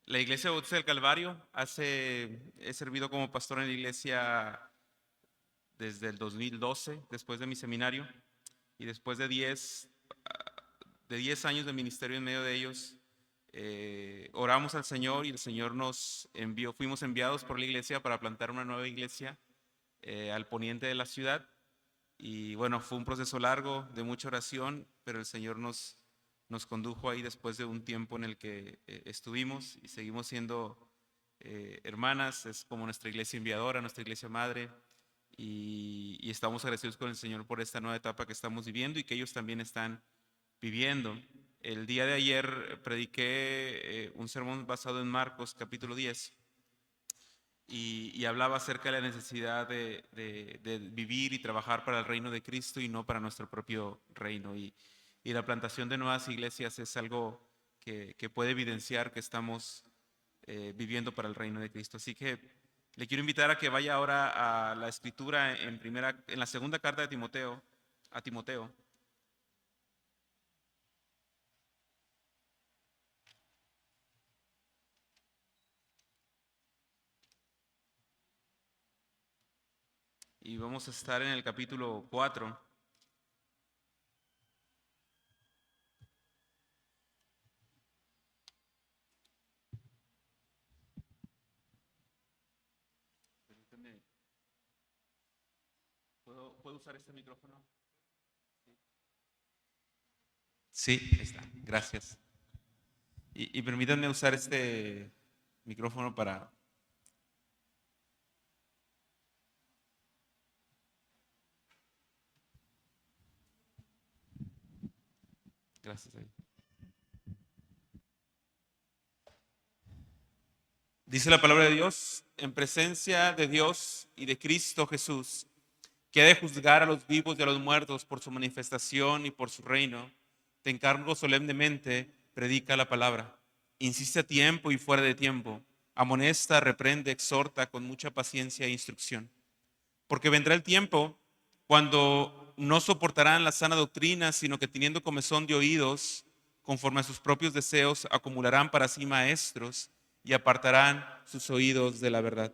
La Iglesia Bautista del Calvario, he servido como pastor en la iglesia desde el 2012, después de mi seminario, y después de 10 años de ministerio en medio de ellos, oramos al Señor y el Señor nos envió, fuimos enviados por la iglesia para plantar una nueva iglesia al poniente de la ciudad. Y bueno, fue un proceso largo de mucha oración, pero el Señor nos condujo ahí después de un tiempo en el que estuvimos y seguimos siendo hermanas. Es como nuestra iglesia enviadora, nuestra iglesia madre, y estamos agradecidos con el Señor por esta nueva etapa que estamos viviendo y que ellos también están viviendo. El día de ayer prediqué un sermón basado en Marcos capítulo 10 y hablaba acerca de la necesidad de vivir y trabajar para el reino de Cristo y no para nuestro propio reino. Y la plantación de nuevas iglesias es algo que puede evidenciar que estamos viviendo para el reino de Cristo. Así que le quiero invitar a que vaya ahora a la escritura en la segunda carta de Timoteo, a Timoteo. Y vamos a estar en el capítulo 4. Permítame, ¿puedo usar este micrófono? Sí, ahí está. Gracias. Y permítanme usar este micrófono para... Gracias. Dice la palabra de Dios, en presencia de Dios y de Cristo Jesús, que ha de juzgar a los vivos y a los muertos por su manifestación y por su reino, te encargo solemnemente, predica la palabra. Insiste a tiempo y fuera de tiempo. Amonesta, reprende, exhorta con mucha paciencia e instrucción. Porque vendrá el tiempo cuando no soportarán la sana doctrina, sino que teniendo comezón de oídos, conforme a sus propios deseos, acumularán para sí maestros y apartarán sus oídos de la verdad.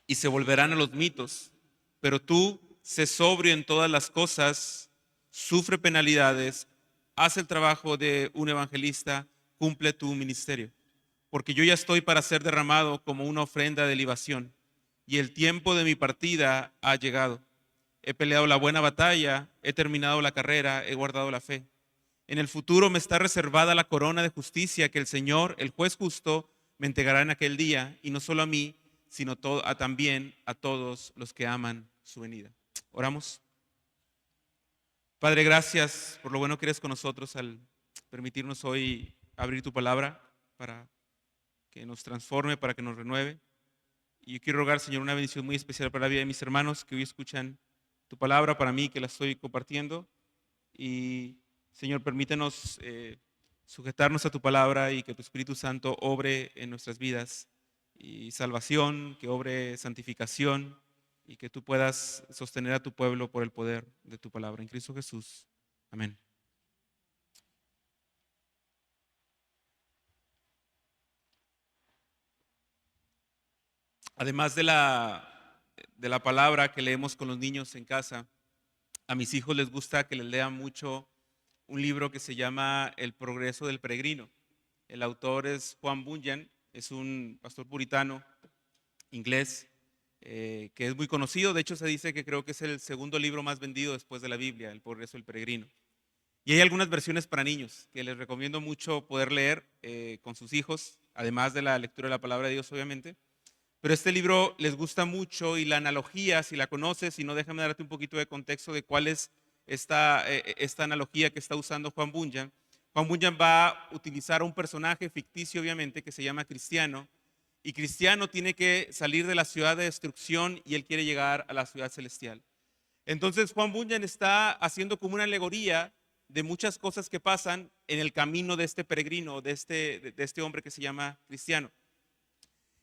Y se volverán a los mitos. Pero tú, sé sobrio en todas las cosas, sufre penalidades, haz el trabajo de un evangelista, cumple tu ministerio. Porque yo ya estoy para ser derramado como una ofrenda de libación, y el tiempo de mi partida ha llegado. He peleado la buena batalla, he terminado la carrera, he guardado la fe. En el futuro me está reservada la corona de justicia que el Señor, el juez justo, me entregará en aquel día, y no solo a mí, sino también a todos los que aman su venida. Oramos. Padre, gracias por lo bueno que eres con nosotros al permitirnos hoy abrir tu palabra para que nos transforme, para que nos renueve. Y yo quiero rogar, Señor, una bendición muy especial para la vida de mis hermanos que hoy escuchan tu palabra, para mí que la estoy compartiendo. Y, Señor, permítenos sujetarnos a tu palabra y que tu Espíritu Santo obre en nuestras vidas y salvación, que obre santificación y que tú puedas sostener a tu pueblo por el poder de tu palabra. En Cristo Jesús. Amén. Además de la palabra que leemos con los niños en casa, a mis hijos les gusta que les lean mucho un libro que se llama El progreso del peregrino. El autor es Juan Bunyan, es un pastor puritano inglés que es muy conocido. De hecho, se dice que creo que es el segundo libro más vendido después de la Biblia, El progreso del peregrino. Y hay algunas versiones para niños que les recomiendo mucho poder leer con sus hijos, además de la lectura de la palabra de Dios, obviamente. Pero este libro les gusta mucho y la analogía, si la conoces, si no, déjame darte un poquito de contexto de cuál es esta analogía que está usando Juan Bunyan. Juan Bunyan va a utilizar a un personaje ficticio, obviamente, que se llama Cristiano. Y Cristiano tiene que salir de la ciudad de destrucción y él quiere llegar a la ciudad celestial. Entonces Juan Bunyan está haciendo como una alegoría de muchas cosas que pasan en el camino de este peregrino, de este hombre que se llama Cristiano.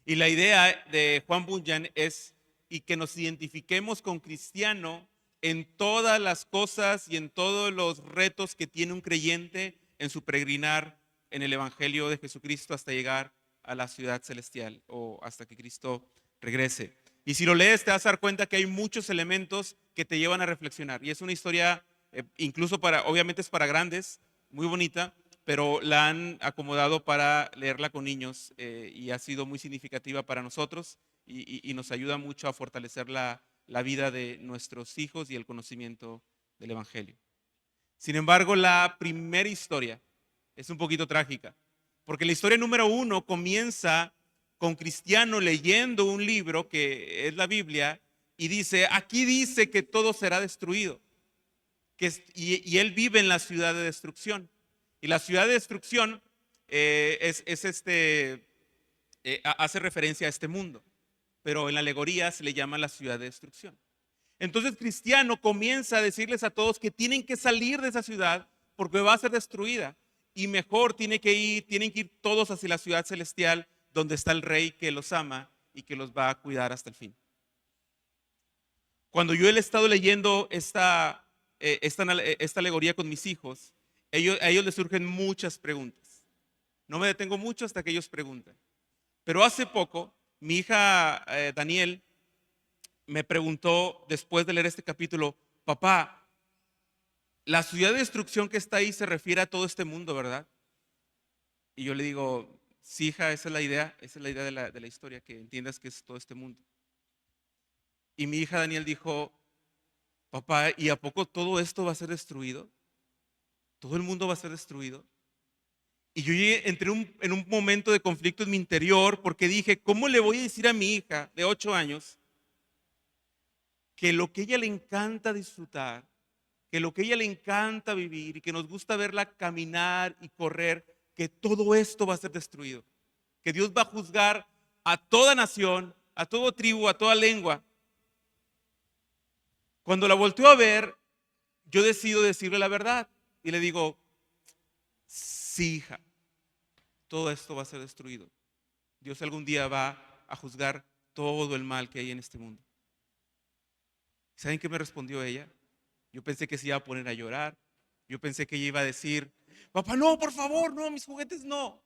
Y la idea de Juan Bunyan es y que nos identifiquemos con Cristiano en todas las cosas y en todos los retos que tiene un creyente en su peregrinar en el Evangelio de Jesucristo hasta llegar a la ciudad celestial o hasta que Cristo regrese. Y si lo lees te vas a dar cuenta que hay muchos elementos que te llevan a reflexionar. Y es una historia, incluso obviamente es para grandes, muy bonita, pero la han acomodado para leerla con niños y ha sido muy significativa para nosotros y nos ayuda mucho a fortalecer la vida de nuestros hijos y el conocimiento del Evangelio. Sin embargo, la primera historia es un poquito trágica, porque la historia número 1 comienza con Cristiano leyendo un libro que es la Biblia y dice, aquí dice que todo será destruido, y él vive en la ciudad de destrucción. Y la ciudad de destrucción hace referencia a este mundo, pero en la alegoría se le llama la ciudad de destrucción. Entonces Cristiano comienza a decirles a todos que tienen que salir de esa ciudad porque va a ser destruida y mejor tienen que ir todos hacia la ciudad celestial donde está el rey que los ama y que los va a cuidar hasta el fin. Cuando yo he estado leyendo esta alegoría con mis hijos, a ellos les surgen muchas preguntas. No me detengo mucho hasta que ellos preguntan. Pero hace poco, mi hija Daniel me preguntó, después de leer este capítulo, papá, la ciudad de destrucción que está ahí se refiere a todo este mundo, ¿verdad? Y yo le digo, sí, hija, esa es la idea de la historia, que entiendas que es todo este mundo. Y mi hija Daniel dijo, papá, ¿y a poco todo esto va a ser destruido? ¿Todo el mundo va a ser destruido? Y yo entré en un momento de conflicto en mi interior porque dije, ¿cómo le voy a decir a mi hija de 8 años que lo que a ella le encanta disfrutar, que lo que a ella le encanta vivir y que nos gusta verla caminar y correr, que todo esto va a ser destruido? Que Dios va a juzgar a toda nación, a toda tribu, a toda lengua. Cuando la volteo a ver, yo decido decirle la verdad y le digo, sí, hija, todo esto va a ser destruido. Dios algún día va a juzgar todo el mal que hay en este mundo. ¿Saben qué me respondió ella? Yo pensé que se iba a poner a llorar. Yo pensé que ella iba a decir, papá, no, por favor, no, mis juguetes no.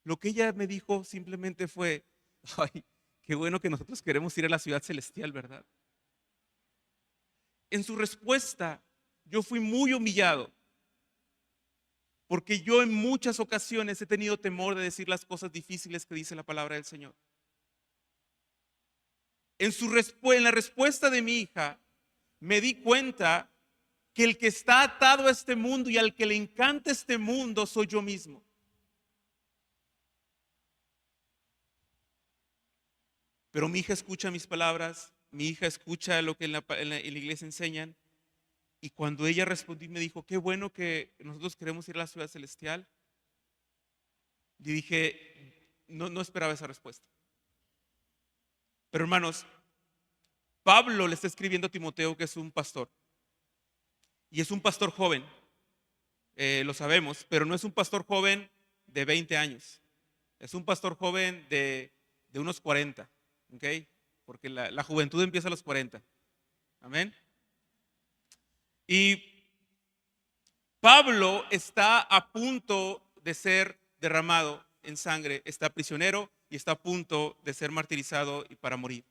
Lo que ella me dijo simplemente fue, ay, qué bueno que nosotros queremos ir a la ciudad celestial, ¿verdad? En su respuesta, yo fui muy humillado, porque yo en muchas ocasiones he tenido temor de decir las cosas difíciles que dice la palabra del Señor. En la respuesta de mi hija, me di cuenta que el que está atado a este mundo y al que le encanta este mundo soy yo mismo. Pero mi hija escucha mis palabras, mi hija escucha lo que en la iglesia enseñan. Y cuando ella respondió y me dijo, qué bueno que nosotros queremos ir a la ciudad celestial, yo dije, no esperaba esa respuesta. Pero hermanos, Pablo le está escribiendo a Timoteo, que es un pastor. Y es un pastor joven, lo sabemos, pero no es un pastor joven de 20 años. Es un pastor joven de unos 40, ¿ok? Porque la juventud empieza a los 40. Amén. Y Pablo está a punto de ser derramado en sangre, está prisionero y está a punto de ser martirizado y para morir.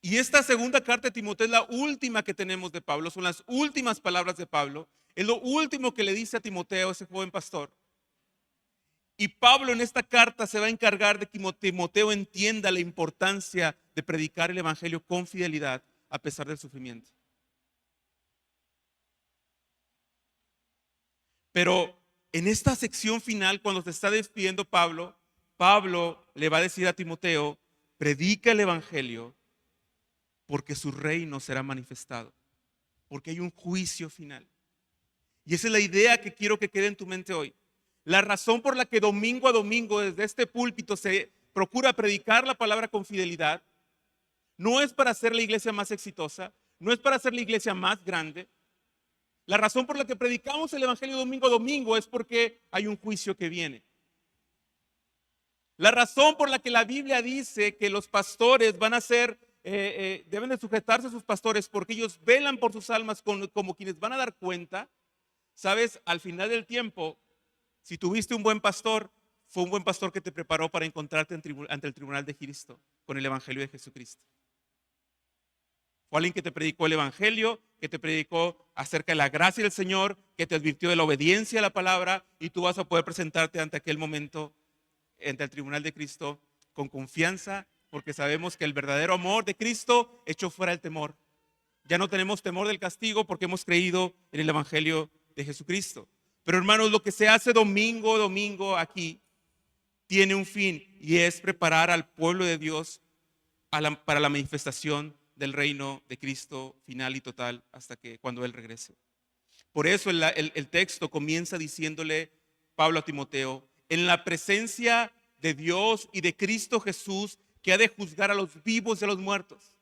Y esta segunda carta de Timoteo es la última que tenemos de Pablo, son las últimas palabras de Pablo, es lo último que le dice a Timoteo, ese joven pastor. Y Pablo en esta carta se va a encargar de que Timoteo entienda la importancia de predicar el evangelio con fidelidad a pesar del sufrimiento. Pero en esta sección final, cuando se está despidiendo Pablo, Pablo le va a decir a Timoteo, predica el evangelio porque su reino será manifestado, porque hay un juicio final. Y esa es la idea que quiero que quede en tu mente hoy. La razón por la que domingo a domingo desde este púlpito se procura predicar la palabra con fidelidad, no es para hacer la iglesia más exitosa, no es para hacer la iglesia más grande. La razón por la que predicamos el evangelio domingo a domingo es porque hay un juicio que viene. La razón por la que la Biblia dice que los pastores van a ser, deben de sujetarse a sus pastores porque ellos velan por sus almas como quienes van a dar cuenta. Sabes, al final del tiempo, Si tuviste un buen pastor, fue un buen pastor que te preparó para encontrarte ante el tribunal de Cristo con el Evangelio de Jesucristo. Fue alguien que te predicó el Evangelio, que te predicó acerca de la gracia del Señor, que te advirtió de la obediencia a la palabra, y tú vas a poder presentarte ante aquel momento, ante el tribunal de Cristo, con confianza, porque sabemos que el verdadero amor de Cristo echó fuera el temor. Ya no tenemos temor del castigo porque hemos creído en el Evangelio de Jesucristo. Pero hermanos, lo que se hace domingo a domingo aquí tiene un fin, y es preparar al pueblo de Dios para la manifestación del reino de Cristo final y total hasta que cuando Él regrese. Por eso el texto comienza diciéndole Pablo a Timoteo: en la presencia de Dios y de Cristo Jesús, que ha de juzgar a los vivos y a los muertos.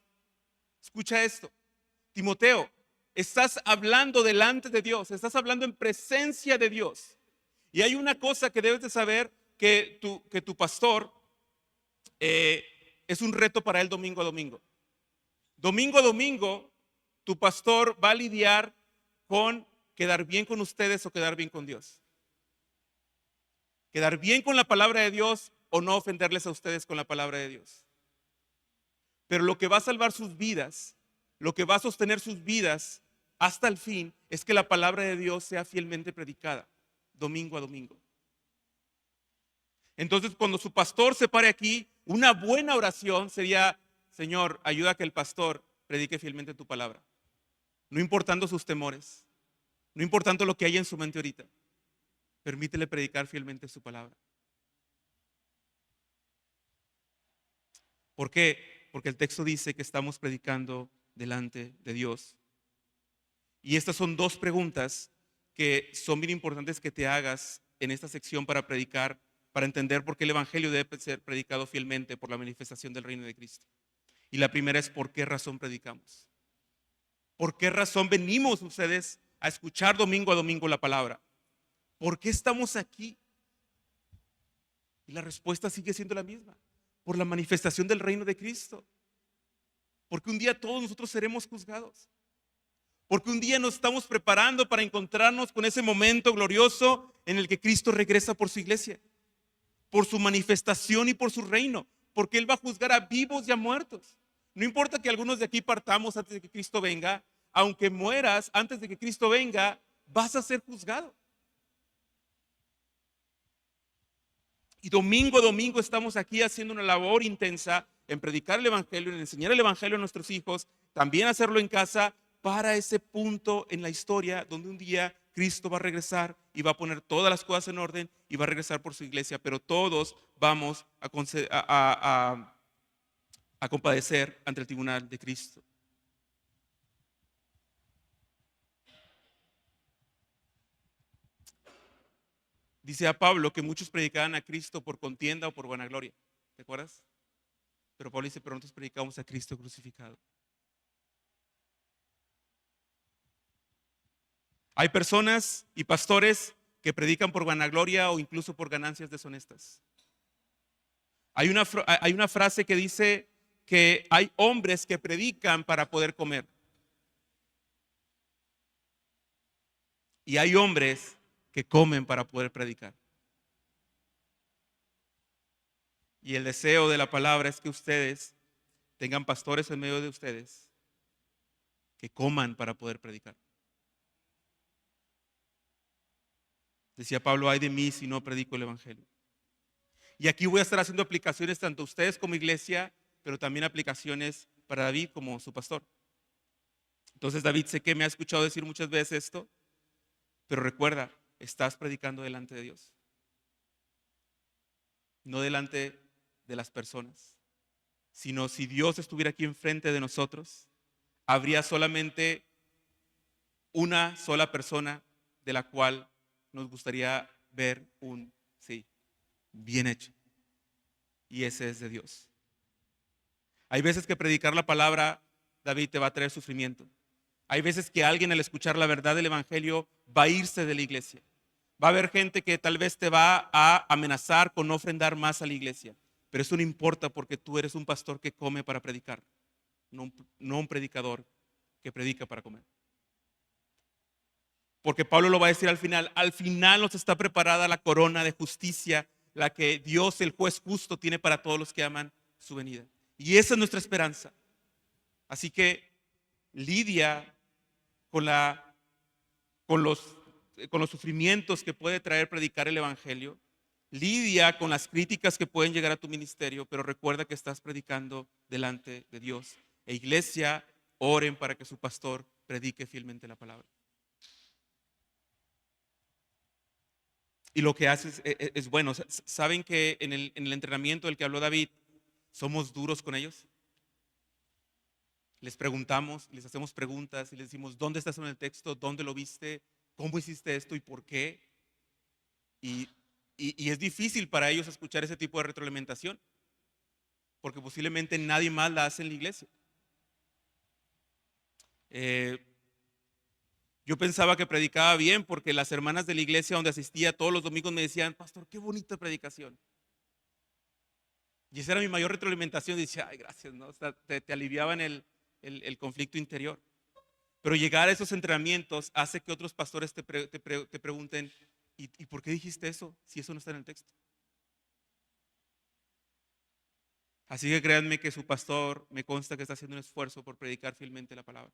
Escucha esto, Timoteo, estás hablando delante de Dios, estás hablando en presencia de Dios. Y hay una cosa que debes de saber, que tu pastor es un reto para él domingo a domingo. Domingo a domingo, tu pastor va a lidiar con quedar bien con ustedes o quedar bien con Dios. Quedar bien con la palabra de Dios o no ofenderles a ustedes con la palabra de Dios. Pero lo que va a salvar sus vidas, lo que va a sostener sus vidas hasta el fin, es que la palabra de Dios sea fielmente predicada, domingo a domingo. Entonces, cuando su pastor se pare aquí, una buena oración sería: Señor, ayuda a que el pastor predique fielmente tu palabra, no importando sus temores, no importando lo que haya en su mente ahorita. Permítele predicar fielmente su palabra. ¿Por qué? Porque el texto dice que estamos predicando delante de Dios. Y estas son dos preguntas que son bien importantes que te hagas en esta sección para predicar, para entender por qué el Evangelio debe ser predicado fielmente por la manifestación del reino de Cristo. Y la primera es: ¿por qué razón predicamos? ¿Por qué razón venimos ustedes a escuchar domingo a domingo la palabra? ¿Por qué estamos aquí? Y la respuesta sigue siendo la misma: por la manifestación del reino de Cristo. Porque un día todos nosotros seremos juzgados. Porque un día nos estamos preparando para encontrarnos con ese momento glorioso en el que Cristo regresa por su iglesia, por su manifestación y por su reino. Porque Él va a juzgar a vivos y a muertos. No importa que algunos de aquí partamos antes de que Cristo venga, aunque mueras antes de que Cristo venga, vas a ser juzgado. Y domingo a domingo estamos aquí haciendo una labor intensa en predicar el Evangelio, en enseñar el Evangelio a nuestros hijos, también hacerlo en casa, para ese punto en la historia donde un día Cristo va a regresar y va a poner todas las cosas en orden y va a regresar por su iglesia, pero todos vamos a compadecer ante el tribunal de Cristo. Dice a Pablo que muchos predicaban a Cristo por contienda o por vanagloria. ¿Te acuerdas? Pero Pablo dice: pero nosotros predicamos a Cristo crucificado. Hay personas y pastores que predican por vanagloria o incluso por ganancias deshonestas. Hay una frase que dice que hay hombres que predican para poder comer. Y hay hombres que comen para poder predicar. Y el deseo de la palabra es que ustedes tengan pastores en medio de ustedes que coman para poder predicar. Decía Pablo: ay de mí si no predico el Evangelio. Y aquí voy a estar haciendo aplicaciones tanto a ustedes como iglesia, pero también aplicaciones para David como su pastor. Entonces, David, sé que me ha escuchado decir muchas veces esto, pero recuerda, estás predicando delante de Dios, no delante de las personas, sino si Dios estuviera aquí enfrente de nosotros, habría solamente una sola persona de la cual nos gustaría ver un sí, bien hecho. Y ese es de Dios. Hay veces que predicar la palabra, David, te va a traer sufrimiento. Hay veces que alguien, al escuchar la verdad del Evangelio, va a irse de la iglesia. Va a haber gente que tal vez te va a amenazar con no ofrendar más a la iglesia. Pero eso no importa, porque tú eres un pastor que come para predicar, no un predicador que predica para comer. Porque Pablo lo va a decir al final nos está preparada la corona de justicia, la que Dios, el juez justo, tiene para todos los que aman su venida. Y esa es nuestra esperanza. Así que lidia con, la, con, los, con los sufrimientos que puede traer predicar el Evangelio. Lidia con las críticas que pueden llegar a tu ministerio, pero recuerda que estás predicando delante de Dios. E iglesia, oren para que su pastor predique fielmente la palabra. Y lo que hace es bueno. ¿Saben que en el entrenamiento del que habló David, somos duros con ellos? Les preguntamos, les hacemos preguntas y les decimos, ¿dónde estás en el texto? ¿Dónde lo viste? ¿Cómo hiciste esto y por qué? Y es difícil para ellos escuchar ese tipo de retroalimentación, porque posiblemente nadie más la hace en la iglesia. Yo pensaba que predicaba bien porque las hermanas de la iglesia donde asistía todos los domingos me decían, pastor, qué bonita predicación. Y esa era mi mayor retroalimentación. Decía, ay, gracias, ¿no? O sea, te aliviaban el conflicto interior. Pero llegar a esos entrenamientos hace que otros pastores te pregunten, ¿y por qué dijiste eso si eso no está en el texto? Así que créanme que su pastor me consta que está haciendo un esfuerzo por predicar fielmente la palabra.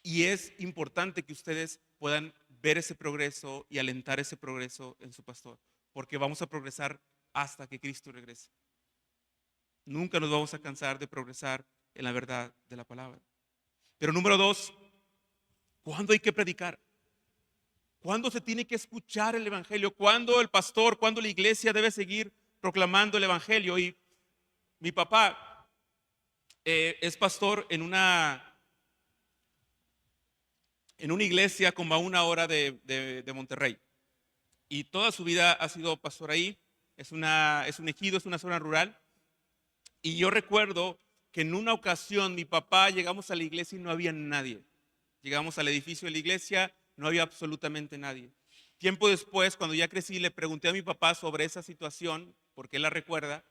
Y es importante que ustedes puedan ver ese progreso y alentar ese progreso en su pastor, porque vamos a progresar hasta que Cristo regrese. Nunca nos vamos a cansar de progresar en la verdad de la palabra. Pero número 2, ¿cuándo hay que predicar? ¿Cuándo se tiene que escuchar el evangelio? ¿Cuándo el pastor, cuándo la iglesia debe seguir proclamando el evangelio? Y mi papá es pastor en una iglesia como a 1 hora de Monterrey. Y toda su vida ha sido pastor ahí. Es un ejido, es una zona rural. Y yo recuerdo que en una ocasión mi papá, llegamos a la iglesia y no había nadie. Llegamos al edificio de la iglesia, no había absolutamente nadie. Tiempo después, cuando ya crecí, le pregunté a mi papá sobre esa situación, porque él la recuerda.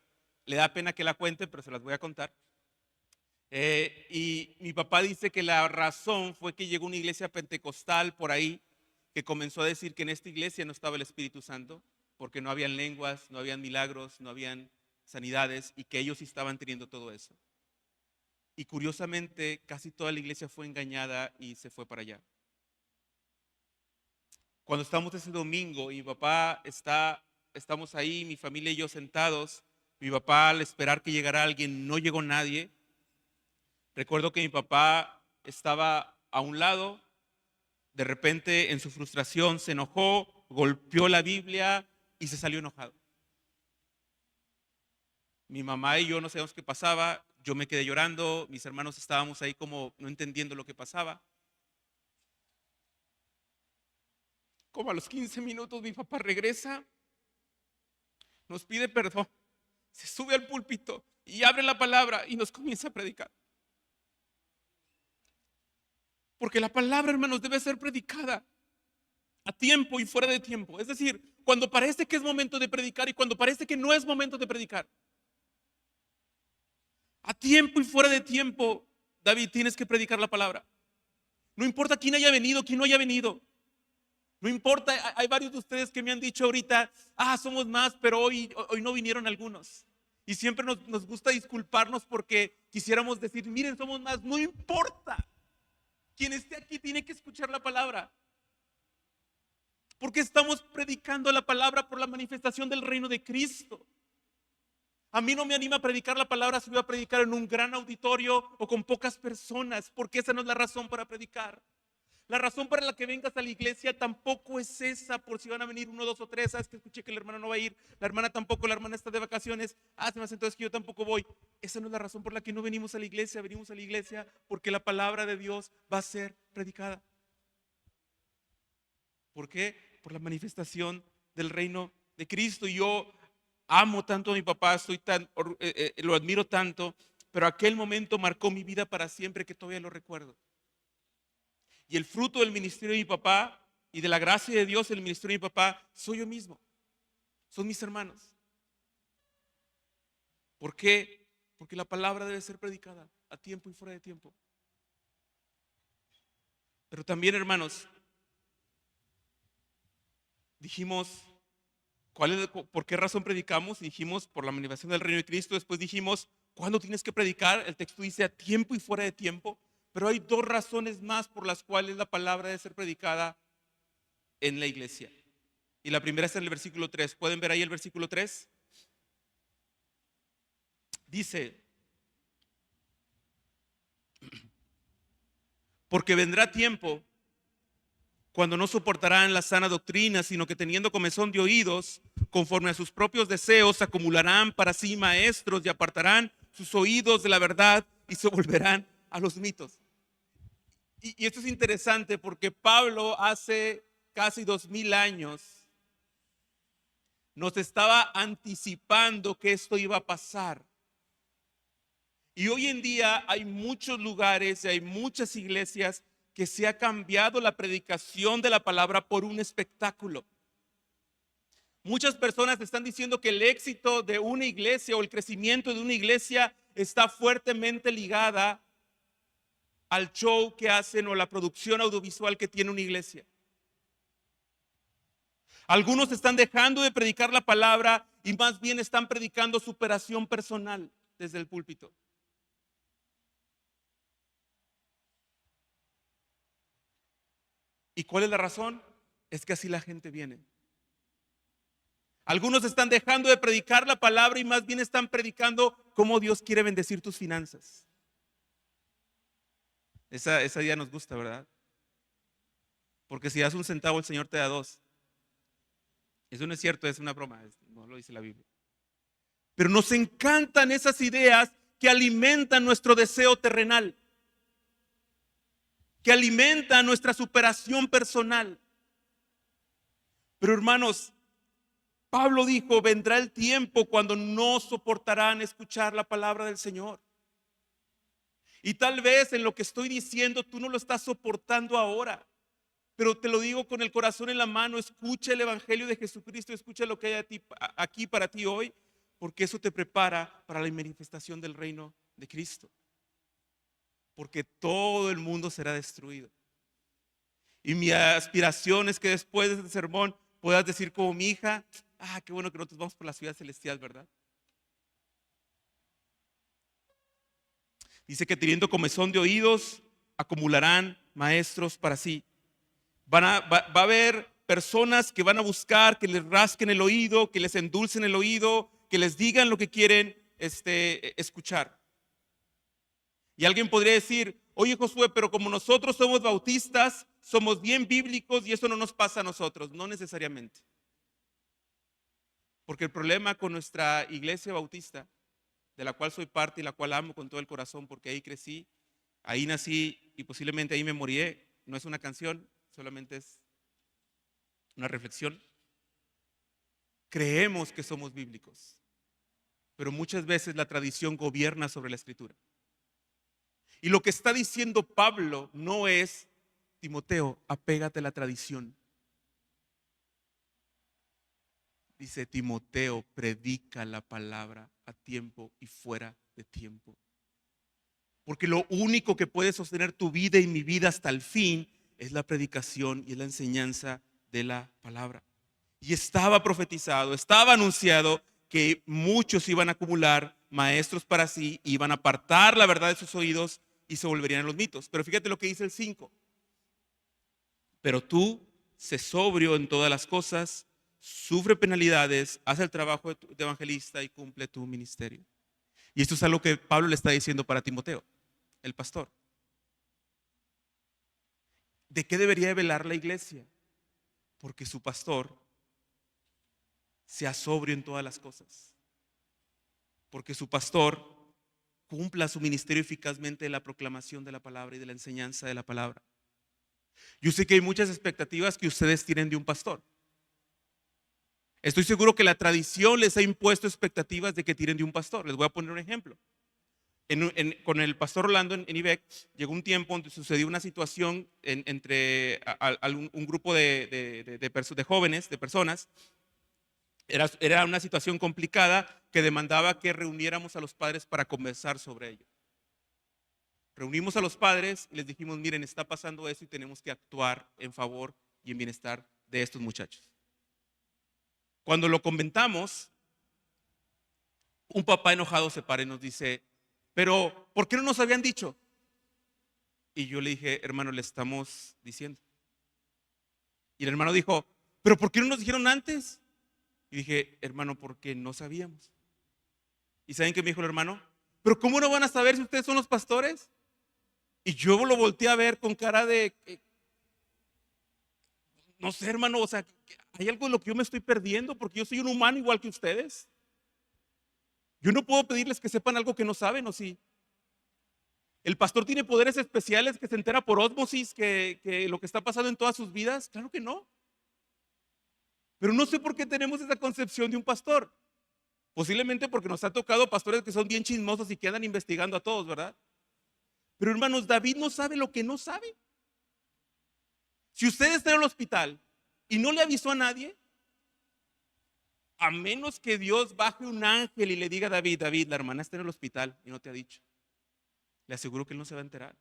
Le da pena que la cuente, pero se las voy a contar. Y mi papá dice que la razón fue que llegó una iglesia pentecostal por ahí que comenzó a decir que en esta iglesia no estaba el Espíritu Santo, porque no habían lenguas, no habían milagros, no habían sanidades, y que ellos sí estaban teniendo todo eso. Y curiosamente, casi toda la iglesia fue engañada y se fue para allá. Cuando estamos ese domingo y mi papá estamos ahí, mi familia y yo sentados, mi papá al esperar que llegara alguien, no llegó nadie. Recuerdo que mi papá estaba a un lado, de repente en su frustración se enojó, golpeó la Biblia y se salió enojado. Mi mamá y yo no sabíamos qué pasaba, yo me quedé llorando, mis hermanos estábamos ahí como no entendiendo lo que pasaba. Como a los 15 minutos mi papá regresa, nos pide perdón, se sube al púlpito y abre la palabra y nos comienza a predicar. Porque la palabra, hermanos, debe ser predicada a tiempo y fuera de tiempo. Es decir, cuando parece que es momento de predicar y cuando parece que no es momento de predicar. A tiempo y fuera de tiempo, David, tienes que predicar la palabra. No importa quién haya venido, quién no haya venido. No importa, hay varios de ustedes que me han dicho ahorita, somos más, pero hoy no vinieron algunos. Y siempre nos gusta disculparnos porque quisiéramos decir, miren, somos más. No importa. Quien esté aquí tiene que escuchar la palabra. Porque estamos predicando la palabra por la manifestación del reino de Cristo. A mí no me anima a predicar la palabra si voy a predicar en un gran auditorio o con pocas personas, porque esa no es la razón para predicar. La razón para la que vengas a la iglesia tampoco es esa, por si van a venir 1, 2 o 3. Sabes que escuché que el hermano no va a ir, la hermana tampoco, la hermana está de vacaciones. Se me hace entonces que yo tampoco voy. Esa no es la razón por la que no venimos a la iglesia. Venimos a la iglesia porque la palabra de Dios va a ser predicada. ¿Por qué? Por la manifestación del reino de Cristo. Y yo amo tanto a mi papá, lo admiro tanto, pero aquel momento marcó mi vida para siempre que todavía lo recuerdo. Y el fruto del ministerio de mi papá y de la gracia de Dios en el ministerio de mi papá soy yo mismo. Son mis hermanos. ¿Por qué? Porque la palabra debe ser predicada a tiempo y fuera de tiempo. Pero también, hermanos, dijimos, ¿por qué razón predicamos? Y dijimos, por la manifestación del reino de Cristo. Después dijimos, ¿cuándo tienes que predicar? El texto dice a tiempo y fuera de tiempo. Pero hay dos razones más por las cuales la palabra debe ser predicada en la iglesia. Y la primera es en el versículo 3. ¿Pueden ver ahí el versículo 3? Dice, porque vendrá tiempo cuando no soportarán la sana doctrina, sino que teniendo comezón de oídos, conforme a sus propios deseos, acumularán para sí maestros y apartarán sus oídos de la verdad y se volverán a los mitos. Y esto es interesante porque Pablo hace casi 2000 años nos estaba anticipando que esto iba a pasar. Y hoy en día hay muchos lugares y hay muchas iglesias que se ha cambiado la predicación de la palabra por un espectáculo. Muchas personas están diciendo que el éxito de una iglesia o el crecimiento de una iglesia está fuertemente ligada al show que hacen o la producción audiovisual que tiene una iglesia. Algunos están dejando de predicar la palabra y más bien están predicando superación personal desde el púlpito. ¿Y cuál es la razón? Es que así la gente viene. Algunos están dejando de predicar la palabra y más bien están predicando cómo Dios quiere bendecir tus finanzas. Esa idea nos gusta, ¿verdad? Porque si das un centavo, el Señor te da dos. Eso no es cierto, es una broma, no lo dice la Biblia. Pero nos encantan esas ideas que alimentan nuestro deseo terrenal, que alimentan nuestra superación personal. Pero hermanos, Pablo dijo, vendrá el tiempo cuando no soportarán escuchar la palabra del Señor. Y tal vez en lo que estoy diciendo tú no lo estás soportando ahora, pero te lo digo con el corazón en la mano, escucha el evangelio de Jesucristo, escucha lo que hay aquí para ti hoy, porque eso te prepara para la manifestación del reino de Cristo. Porque todo el mundo será destruido. Y mi aspiración es que después de este sermón puedas decir como mi hija, qué bueno que nosotros vamos por la ciudad celestial, ¿verdad? Dice que teniendo comezón de oídos, acumularán maestros para sí. Va a haber personas que van a buscar que les rasquen el oído, que les endulcen el oído, que les digan lo que quieren escuchar. Y alguien podría decir, oye Josué, pero como nosotros somos bautistas, somos bien bíblicos y eso no nos pasa a nosotros. No necesariamente. Porque el problema con nuestra iglesia bautista, de la cual soy parte y la cual amo con todo el corazón, porque ahí crecí, ahí nací y posiblemente ahí me moriré, no es una canción, solamente es una reflexión. Creemos que somos bíblicos, pero muchas veces la tradición gobierna sobre la escritura. Y lo que está diciendo Pablo no es, Timoteo, apégate a la tradición. Dice Timoteo, predica la palabra a tiempo y fuera de tiempo. Porque lo único que puede sostener tu vida y mi vida hasta el fin es la predicación y es la enseñanza de la palabra. Y estaba profetizado, estaba anunciado que muchos iban a acumular maestros para sí, iban a apartar la verdad de sus oídos y se volverían a los mitos. Pero fíjate lo que dice el 5. Pero tú, sé sobrio en todas las cosas, sufre penalidades, haz el trabajo de evangelista y cumple tu ministerio. Y esto es algo que Pablo le está diciendo para Timoteo, el pastor. ¿De qué debería velar la iglesia? Porque su pastor sea sobrio en todas las cosas. Porque su pastor cumpla su ministerio eficazmente de la proclamación de la palabra y de la enseñanza de la palabra. Yo sé que hay muchas expectativas que ustedes tienen de un pastor. Estoy seguro que la tradición les ha impuesto expectativas de que tienen de un pastor. Les voy a poner un ejemplo. Con el pastor Orlando en IBEC llegó un tiempo donde sucedió una situación entre un grupo de jóvenes, de personas. Era una situación complicada que demandaba que reuniéramos a los padres para conversar sobre ello. Reunimos a los padres y les dijimos, miren, está pasando eso y tenemos que actuar en favor y en bienestar de estos muchachos. Cuando lo comentamos, un papá enojado se para y nos dice, pero ¿por qué no nos habían dicho? Y yo le dije, hermano, le estamos diciendo. Y el hermano dijo, pero ¿por qué no nos dijeron antes? Y dije, hermano, porque no sabíamos. ¿Y saben qué me dijo el hermano? Pero ¿cómo no van a saber si ustedes son los pastores? Y yo lo volteé a ver con cara de, no sé, hermano, o sea, hay algo de lo que yo me estoy perdiendo porque yo soy un humano igual que ustedes. Yo no puedo pedirles que sepan algo que no saben, ¿o sí? ¿El pastor tiene poderes especiales que se entera por ósmosis que lo que está pasando en todas sus vidas? Claro que no. Pero no sé por qué tenemos esa concepción de un pastor. Posiblemente porque nos ha tocado pastores que son bien chismosos y que andan investigando a todos, ¿verdad? Pero hermanos, David no sabe lo que no sabe. Si usted está en el hospital y no le avisó a nadie, a menos que Dios baje un ángel y le diga a David, David, la hermana está en el hospital y no te ha dicho, le aseguro que él no se va a enterar.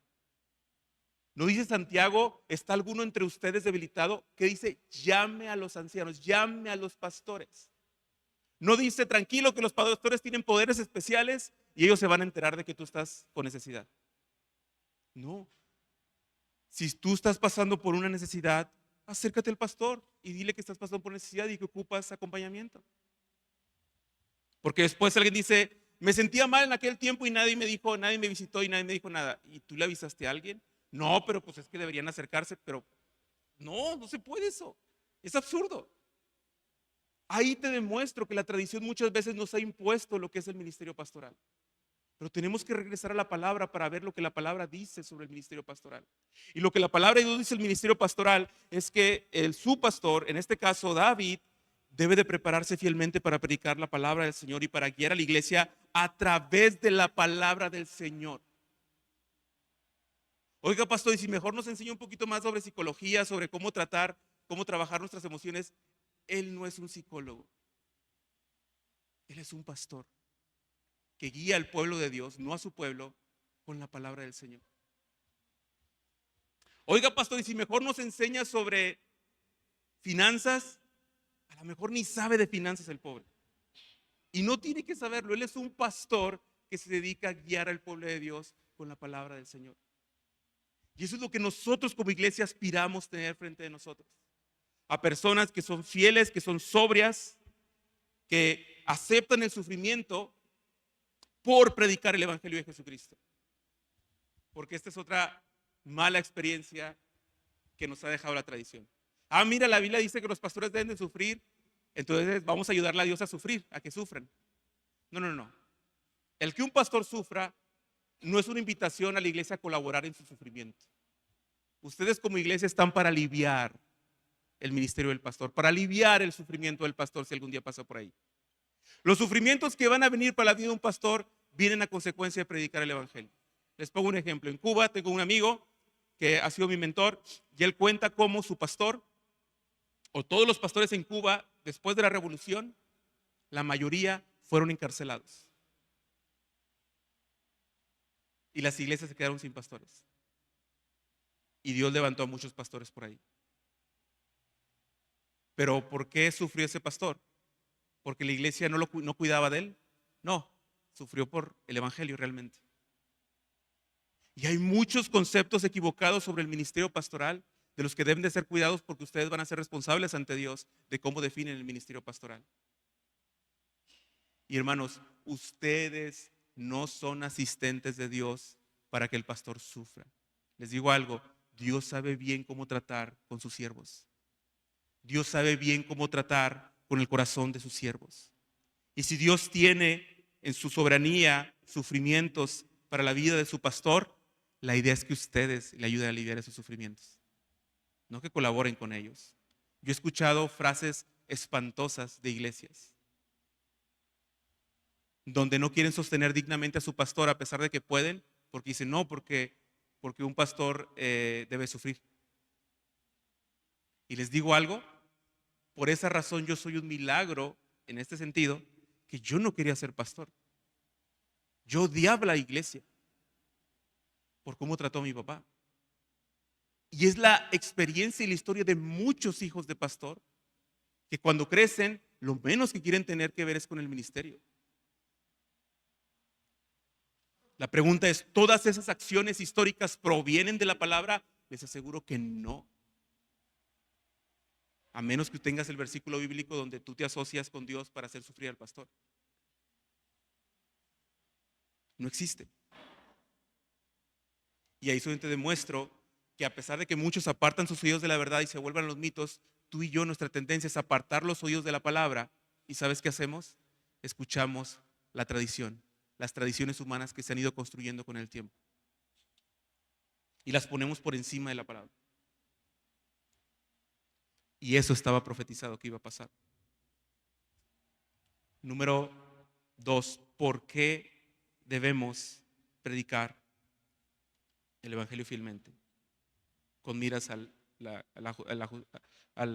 ¿No dice Santiago, está alguno entre ustedes debilitado? Que dice, llame a los ancianos, llame a los pastores. No dice, tranquilo, que los pastores tienen poderes especiales y ellos se van a enterar de que tú estás con necesidad. No. Si tú estás pasando por una necesidad, acércate al pastor y dile que estás pasando por necesidad y que ocupas acompañamiento. Porque después alguien dice, me sentía mal en aquel tiempo y nadie me dijo, nadie me visitó y nadie me dijo nada. ¿Y tú le avisaste a alguien? No, pero pues es que deberían acercarse, pero no, no se puede eso. Es absurdo. Ahí te demuestro que la tradición muchas veces nos ha impuesto lo que es el ministerio pastoral. Pero tenemos que regresar a la palabra para ver lo que la palabra dice sobre el ministerio pastoral. Y lo que la palabra de Dios dice el ministerio pastoral es que su pastor, en este caso David, debe de prepararse fielmente para predicar la palabra del Señor y para guiar a la iglesia a través de la palabra del Señor. Oiga, pastor, y si mejor nos enseña un poquito más sobre psicología, sobre cómo tratar, cómo trabajar nuestras emociones. Él no es un psicólogo. Él es un pastor que guía al pueblo de Dios, no a su pueblo, con la palabra del Señor. Oiga, pastor, y si mejor nos enseña sobre finanzas, a lo mejor ni sabe de finanzas el pobre. Y no tiene que saberlo. Él es un pastor que se dedica a guiar al pueblo de Dios con la palabra del Señor. Y eso es lo que nosotros como iglesia aspiramos tener frente de nosotros. A personas que son fieles, que son sobrias, que aceptan el sufrimiento por predicar el Evangelio de Jesucristo. Porque esta es otra mala experiencia que nos ha dejado la tradición. Ah, mira, la Biblia dice que los pastores deben de sufrir, entonces vamos a ayudarle a Dios a sufrir, a que sufran. No, no, no. El que un pastor sufra no es una invitación a la iglesia a colaborar en su sufrimiento. Ustedes como iglesia están para aliviar el ministerio del pastor, para aliviar el sufrimiento del pastor si algún día pasa por ahí. Los sufrimientos que van a venir para la vida de un pastor vienen a consecuencia de predicar el Evangelio. Les pongo un ejemplo. En Cuba tengo un amigo que ha sido mi mentor y él cuenta cómo su pastor, o todos los pastores en Cuba, después de la revolución, la mayoría fueron encarcelados. Y las iglesias se quedaron sin pastores. Y Dios levantó a muchos pastores por ahí. Pero ¿por qué sufrió ese pastor? ¿Porque la iglesia no cuidaba de él? No, sufrió por el Evangelio realmente. Y hay muchos conceptos equivocados sobre el ministerio pastoral de los que deben de ser cuidados porque ustedes van a ser responsables ante Dios de cómo definen el ministerio pastoral. Y hermanos, ustedes no son asistentes de Dios para que el pastor sufra. Les digo algo, Dios sabe bien cómo tratar con sus siervos. Dios sabe bien cómo tratar con el corazón de sus siervos. Y si Dios tiene en su soberanía sufrimientos para la vida de su pastor, la idea es que ustedes le ayuden a aliviar esos sufrimientos, no que colaboren con ellos. Yo he escuchado frases espantosas de iglesias donde no quieren sostener dignamente a su pastor a pesar de que pueden, porque dicen no, porque un pastor debe sufrir. Y les digo algo, por esa razón yo soy un milagro en este sentido, que yo no quería ser pastor. Yo odiaba la iglesia por cómo trató a mi papá. Y es la experiencia y la historia de muchos hijos de pastor que cuando crecen lo menos que quieren tener que ver es con el ministerio. La pregunta es, ¿todas esas acciones históricas provienen de la palabra? Les aseguro que no. A menos que tengas el versículo bíblico donde tú te asocias con Dios para hacer sufrir al pastor. No existe. Y ahí solamente demuestro que a pesar de que muchos apartan sus oídos de la verdad y se vuelvan los mitos, tú y yo, nuestra tendencia es apartar los oídos de la palabra. ¿Y sabes qué hacemos? Escuchamos la tradición, las tradiciones humanas que se han ido construyendo con el tiempo. Y las ponemos por encima de la palabra. Y eso estaba profetizado que iba a pasar. Número 2, ¿por qué debemos predicar el evangelio fielmente? Con miras al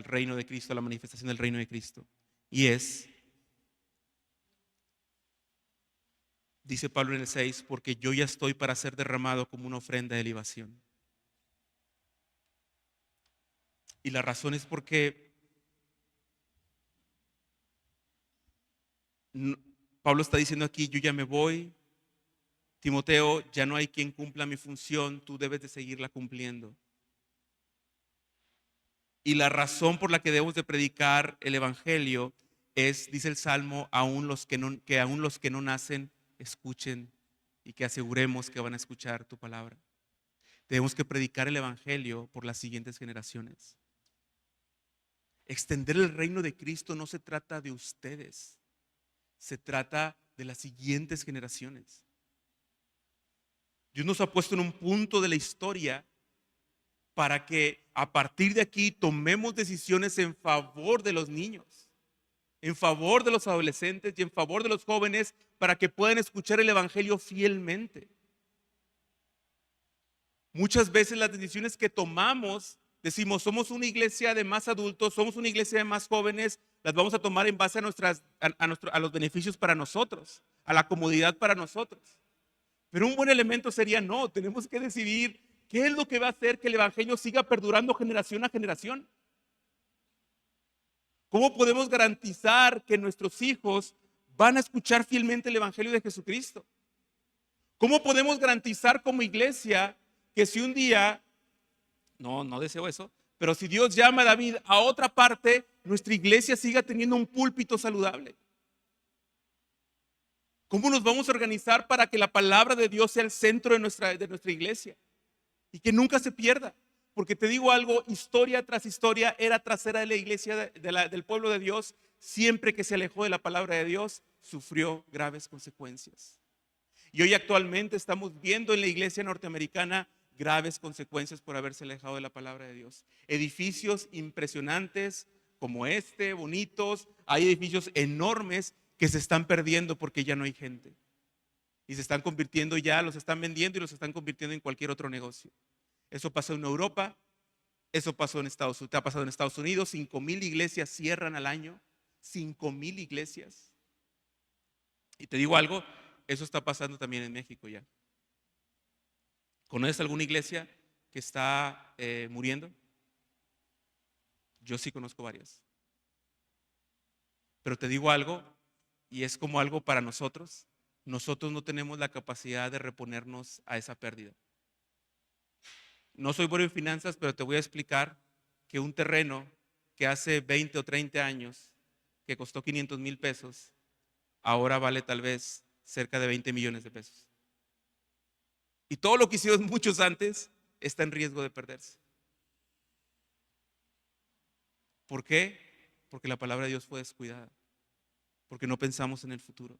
reino de Cristo, a la manifestación del reino de Cristo. Y dice Pablo en el 6, porque yo ya estoy para ser derramado como una ofrenda de libación. Y la razón es porque Pablo está diciendo aquí, yo ya me voy, Timoteo, ya no hay quien cumpla mi función, tú debes de seguirla cumpliendo. Y la razón por la que debemos de predicar el evangelio es, dice el Salmo, que aún los que no nacen escuchen y que aseguremos que van a escuchar tu palabra. Tenemos que predicar el evangelio por las siguientes generaciones. Extender el reino de Cristo no se trata de ustedes, se trata de las siguientes generaciones. Dios nos ha puesto en un punto de la historia para que a partir de aquí tomemos decisiones en favor de los niños, en favor de los adolescentes y en favor de los jóvenes para que puedan escuchar el evangelio fielmente. Muchas veces las decisiones que tomamos, decimos, somos una iglesia de más adultos, somos una iglesia de más jóvenes, las vamos a tomar en base a los beneficios para nosotros, a la comodidad para nosotros. Pero un buen elemento sería, no, tenemos que decidir qué es lo que va a hacer que el evangelio siga perdurando generación a generación. ¿Cómo podemos garantizar que nuestros hijos van a escuchar fielmente el evangelio de Jesucristo? ¿Cómo podemos garantizar como iglesia que si un día, no deseo eso, pero si Dios llama a David a otra parte, nuestra iglesia siga teniendo un púlpito saludable? ¿Cómo nos vamos a organizar para que la palabra de Dios sea el centro de nuestra iglesia y que nunca se pierda? Porque te digo algo, historia tras historia, era tras era de la iglesia del pueblo de Dios, siempre que se alejó de la palabra de Dios, sufrió graves consecuencias. Y hoy actualmente estamos viendo en la iglesia norteamericana graves consecuencias por haberse alejado de la palabra de Dios. Edificios impresionantes como este, bonitos, hay edificios enormes que se están perdiendo porque ya no hay gente. Y se están convirtiendo ya, los están vendiendo y los están convirtiendo en cualquier otro negocio. Eso pasó en Europa, eso pasó en Estados Unidos, ha pasado en Estados Unidos, 5,000 iglesias cierran al año, 5,000 iglesias. Y te digo algo, eso está pasando también en México ya. ¿Conoces alguna iglesia que está muriendo? Yo sí conozco varias. Pero te digo algo, y es como algo para nosotros. Nosotros no tenemos la capacidad de reponernos a esa pérdida. No soy bueno en finanzas, pero te voy a explicar que un terreno que hace 20 o 30 años, que costó 500,000 pesos, ahora vale tal vez cerca de 20 millones de pesos. Y todo lo que hicieron muchos antes está en riesgo de perderse. ¿Por qué? Porque la palabra de Dios fue descuidada. Porque no pensamos en el futuro.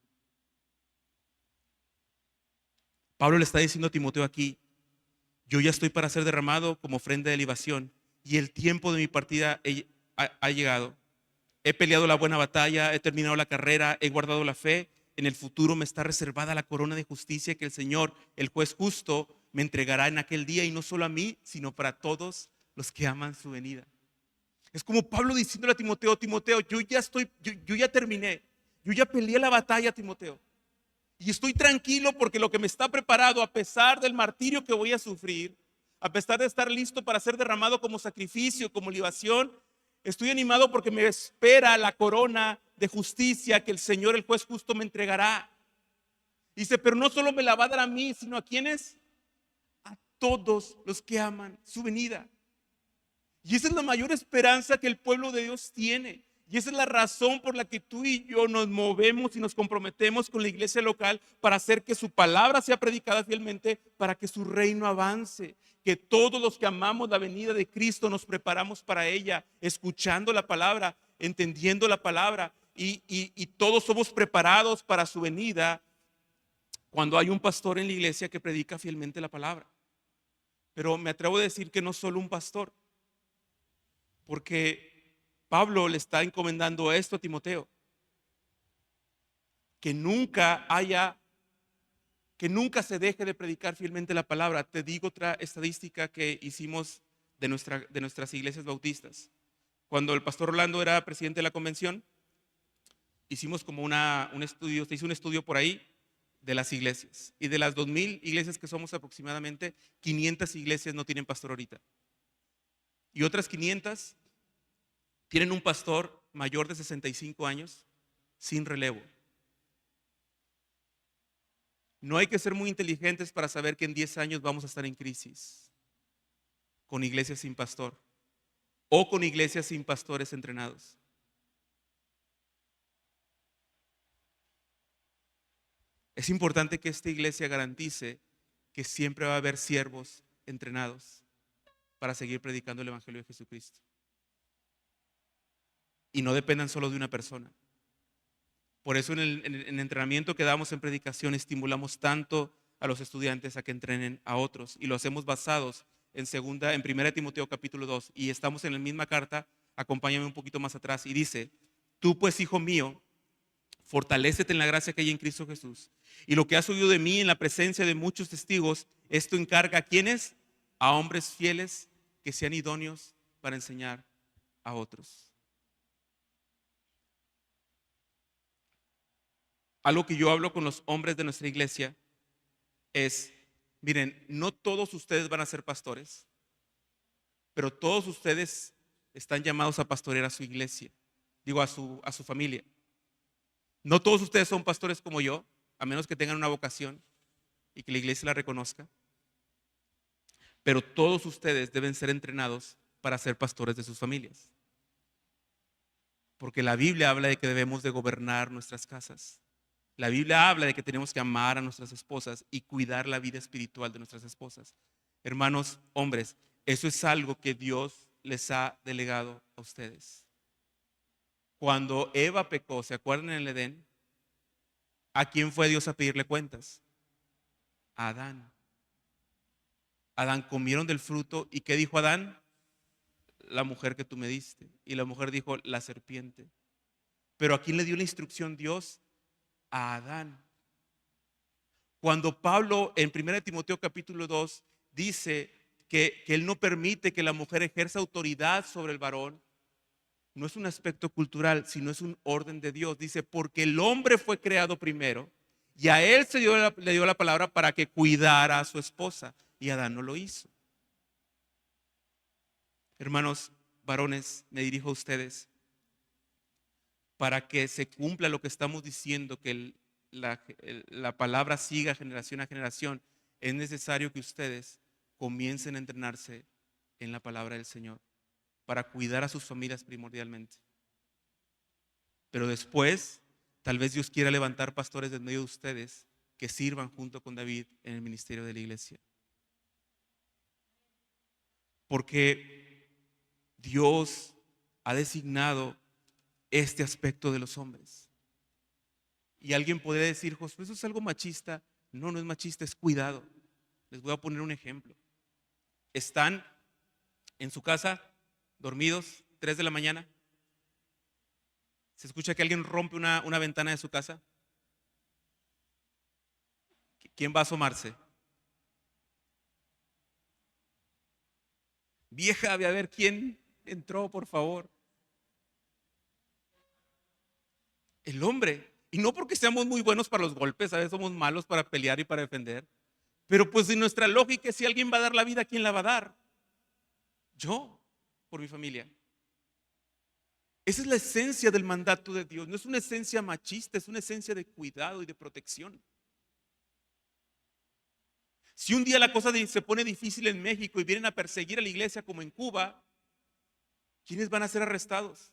Pablo le está diciendo a Timoteo aquí, yo ya estoy para ser derramado como ofrenda de libación y el tiempo de mi partida ha llegado. He peleado la buena batalla, he terminado la carrera, he guardado la fe. En el futuro me está reservada la corona de justicia que el Señor, el juez justo, me entregará en aquel día, y no solo a mí, sino para todos los que aman su venida. Es como Pablo diciéndole a Timoteo, Timoteo, yo ya terminé, yo ya peleé la batalla, Timoteo. Y estoy tranquilo porque lo que me está preparado, a pesar del martirio que voy a sufrir, a pesar de estar listo para ser derramado como sacrificio, como libación, estoy animado porque me espera la corona de justicia que el Señor, el juez justo, me entregará. Dice, pero no solo me la va a dar a mí, sino a quienes, a todos los que aman su venida. Y esa es la mayor esperanza que el pueblo de Dios tiene. Y esa es la razón por la que tú y yo nos movemos y nos comprometemos con la iglesia local para hacer que su palabra sea predicada fielmente, para que su reino avance. Que todos los que amamos la venida de Cristo nos preparamos para ella, escuchando la palabra, entendiendo la palabra. Y todos somos preparados para su venida cuando hay un pastor en la iglesia que predica fielmente la palabra. Pero me atrevo a decir que no solo un pastor, porque Pablo le está encomendando esto a Timoteo, que nunca se deje de predicar fielmente la palabra. Te digo otra estadística que hicimos de nuestras iglesias bautistas. Cuando el pastor Orlando era presidente de la convención, hicimos como un estudio, se hizo un estudio por ahí de las iglesias. Y de las 2,000 iglesias que somos aproximadamente, 500 iglesias no tienen pastor ahorita. Y otras 500 tienen un pastor mayor de 65 años sin relevo. No hay que ser muy inteligentes para saber que en 10 años vamos a estar en crisis con iglesias sin pastor o con iglesias sin pastores entrenados. Es importante que esta iglesia garantice que siempre va a haber siervos entrenados para seguir predicando el evangelio de Jesucristo. Y no dependan solo de una persona. Por eso en el entrenamiento que damos en predicación estimulamos tanto a los estudiantes a que entrenen a otros, y lo hacemos basados en 1 Timoteo capítulo 2, y estamos en la misma carta. Acompáñame un poquito más atrás y dice: tú pues, hijo mío, fortalécete en la gracia que hay en Cristo Jesús, y lo que has oído de mí en la presencia de muchos testigos, esto encarga a quienes, a hombres fieles que sean idóneos para enseñar a otros. Algo que yo hablo con los hombres de nuestra iglesia es: miren, no todos ustedes van a ser pastores, pero todos ustedes están llamados a pastorear a su iglesia, digo a su familia. No todos ustedes son pastores como yo, a menos que tengan una vocación y que la iglesia la reconozca, pero todos ustedes deben ser entrenados para ser pastores de sus familias, porque la Biblia habla de que debemos de gobernar nuestras casas. La Biblia habla de que tenemos que amar a nuestras esposas y cuidar la vida espiritual de nuestras esposas. Hermanos, hombres, eso es algo que Dios les ha delegado a ustedes. Cuando Eva pecó, ¿se acuerdan en el Edén? ¿A quién fue Dios a pedirle cuentas? A Adán. Adán, comieron del fruto, ¿y qué dijo Adán? La mujer que tú me diste. Y la mujer dijo, la serpiente. Pero ¿a quién le dio la instrucción Dios? A Adán. Cuando Pablo en 1 Timoteo capítulo 2 dice que él no permite que la mujer ejerza autoridad sobre el varón, no es un aspecto cultural, sino es un orden de Dios. Dice, porque el hombre fue creado primero y a él le dio la palabra para que cuidara a su esposa, y Adán no lo hizo. Hermanos varones, me dirijo a ustedes. Para que se cumpla lo que estamos diciendo, que la palabra siga generación a generación, es necesario que ustedes comiencen a entrenarse en la palabra del Señor para cuidar a sus familias primordialmente. Pero después, tal vez Dios quiera levantar pastores en medio de ustedes que sirvan junto con David en el ministerio de la iglesia. Porque Dios ha designado este aspecto de los hombres. Y alguien podría decir, Josué, eso es algo machista. No, no es machista, es cuidado. Les voy a poner un ejemplo. Están en su casa, dormidos, 3 de la mañana. Se escucha que alguien rompe una ventana de su casa. ¿Quién va a asomarse? Vieja, ve a ver quién entró, por favor. El hombre. Y no porque seamos muy buenos para los golpes, a veces somos malos para pelear y para defender. Pero pues en nuestra lógica, si alguien va a dar la vida, ¿quién la va a dar? Yo, por mi familia. Esa es la esencia del mandato de Dios. No es una esencia machista, es una esencia de cuidado y de protección. Si un día la cosa se pone difícil en México y vienen a perseguir a la iglesia como en Cuba, ¿quiénes van a ser arrestados?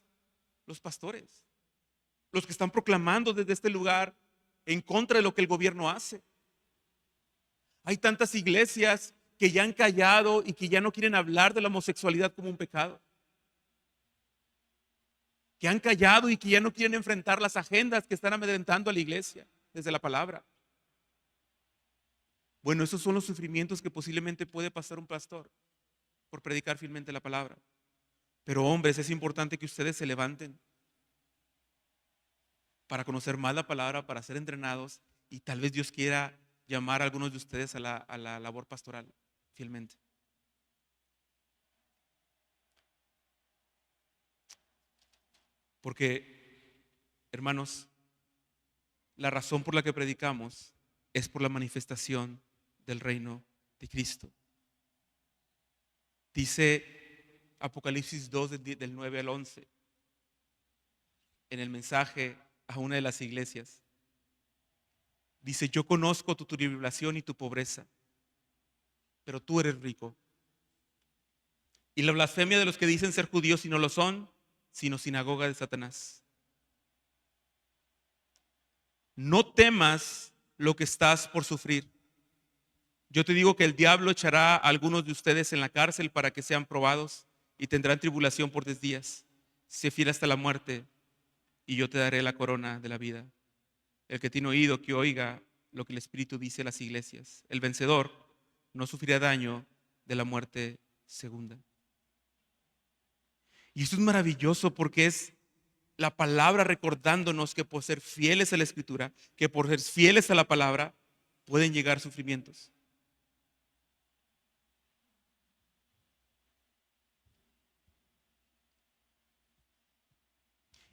Los pastores, los que están proclamando desde este lugar en contra de lo que el gobierno hace. Hay tantas iglesias que ya han callado y que ya no quieren hablar de la homosexualidad como un pecado, que han callado y que ya no quieren enfrentar las agendas que están amedrentando a la iglesia desde la palabra. Bueno, esos son los sufrimientos que posiblemente puede pasar un pastor por predicar fielmente la palabra. Pero hombres, es importante que ustedes se levanten para conocer más la palabra, para ser entrenados, y tal vez Dios quiera llamar a algunos de ustedes a la labor pastoral fielmente. Porque, hermanos, la razón por la que predicamos es por la manifestación del reino de Cristo. Dice Apocalipsis 2 del 9 al 11 en el mensaje a una de las iglesias. Dice: yo conozco tu tribulación y tu pobreza, pero tú eres rico. Y la blasfemia de los que dicen ser judíos y no lo son, sino sinagoga de Satanás. No temas lo que estás por sufrir. Yo te digo que el diablo echará a algunos de ustedes en la cárcel para que sean probados y tendrán tribulación por 10 días. Sé fiel hasta la muerte y yo te daré la corona de la vida. El que tiene oído, que oiga lo que el Espíritu dice a las iglesias. El vencedor no sufrirá daño de la muerte segunda. Y esto es maravilloso porque es la palabra recordándonos que por ser fieles a la Escritura, que por ser fieles a la palabra, pueden llegar sufrimientos.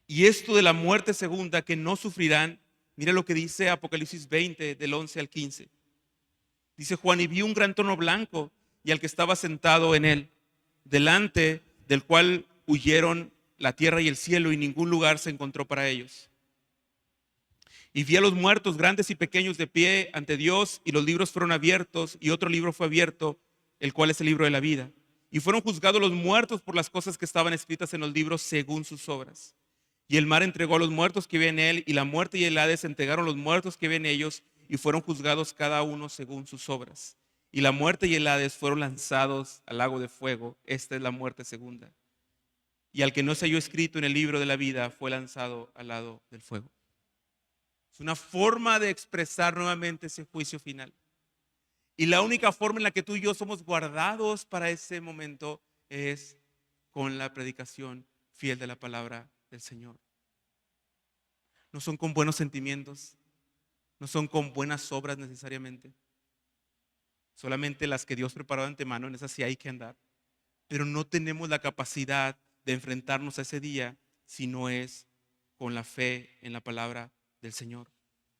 Y esto de la muerte segunda que no sufrirán, mira lo que dice Apocalipsis 20 del 11 al 15. Dice Juan: y vi un gran trono blanco y al que estaba sentado en él, delante del cual huyeron la tierra y el cielo y ningún lugar se encontró para ellos. Y vi a los muertos, grandes y pequeños, de pie ante Dios, y los libros fueron abiertos, y otro libro fue abierto, el cual es el libro de la vida. Y fueron juzgados los muertos por las cosas que estaban escritas en los libros según sus obras. Y el mar entregó a los muertos que había en él, y la muerte y el Hades entregaron los muertos que había en ellos, y fueron juzgados cada uno según sus obras. Y la muerte y el Hades fueron lanzados al lago de fuego. Esta es la muerte segunda. Y al que no se halló escrito en el libro de la vida fue lanzado al lado del fuego. Es una forma de expresar nuevamente ese juicio final. Y la única forma en la que tú y yo somos guardados para ese momento es con la predicación fiel de la palabra del Señor. No son con buenos sentimientos, no son con buenas obras necesariamente. Solamente las que Dios preparó de antemano, en esas sí hay que andar. Pero no tenemos la capacidad de enfrentarnos a ese día si no es con la fe en la palabra del Señor.